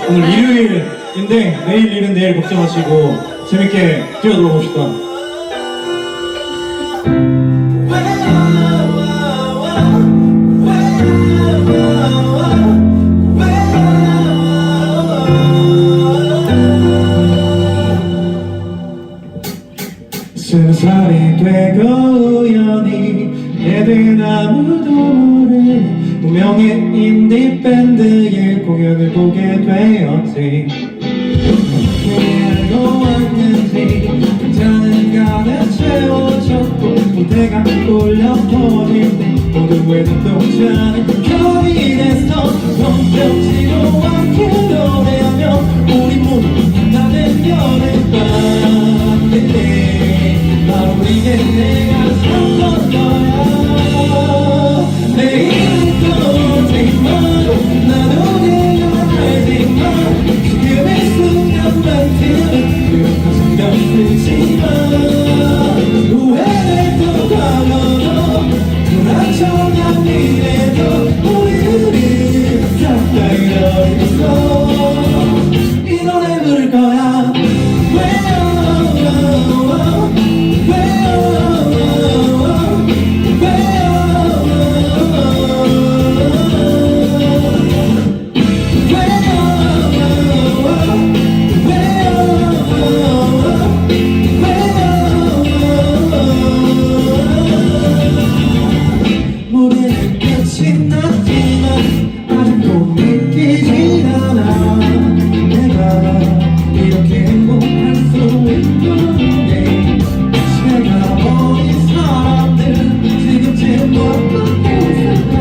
오늘 일요일인데 내일 일은 내일 걱정하시고 재밌게 뛰어놀아 봅시다. 스무 살이 되고 우연히 얘는 아무도 모르는 무명의 인디밴드의 공연을 보게 되었지. 알고 왔는지 자는 가득 채워졌고 무대가 울려 퍼질 때 모두의 눈동자는 별이 됐어. 덤벼치고 함께 노래하며 우리 모두 나는 여름밤 그때 바로 이게 내가 샀던 거야. 내일은 또 오지만 나도 내가 알지만 지금의 순간만큼은 그렇게 신경 쓰지만 후회를 또 하고도 불안정한 미래도 우리들이 가까이 어딨어. 이 노래 부를 거야. 무대는 끝이 났지만 아직도 믿기지 않아. 내가 이렇게 행복할 수 있는데 제가 버린 사람들 지금쯤 어떻게 있을까.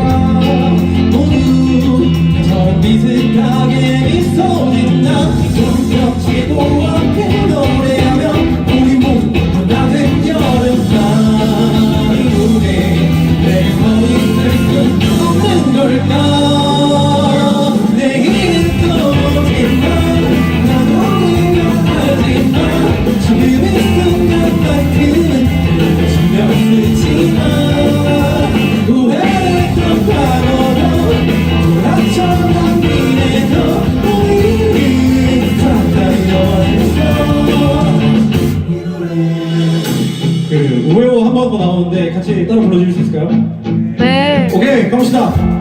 모두 저런 비슷하게 미소 짓나 손뼉치고 함께 노래하며 우리 모두 낮은 여름밤 이 무대 내일 서 있을 수 없는 걸까. 내일은 또 오지만 나도 기억하지만 지금의 순간만큼은 신경 쓰지만 후회를 또 하고도 불안정한 미래도 우리 가까이 어딨어. 이 노래 우에오 한 번 더 나오는데 같이 따라 불러주실 수 있을까요? 네. 오케이, 가봅시다.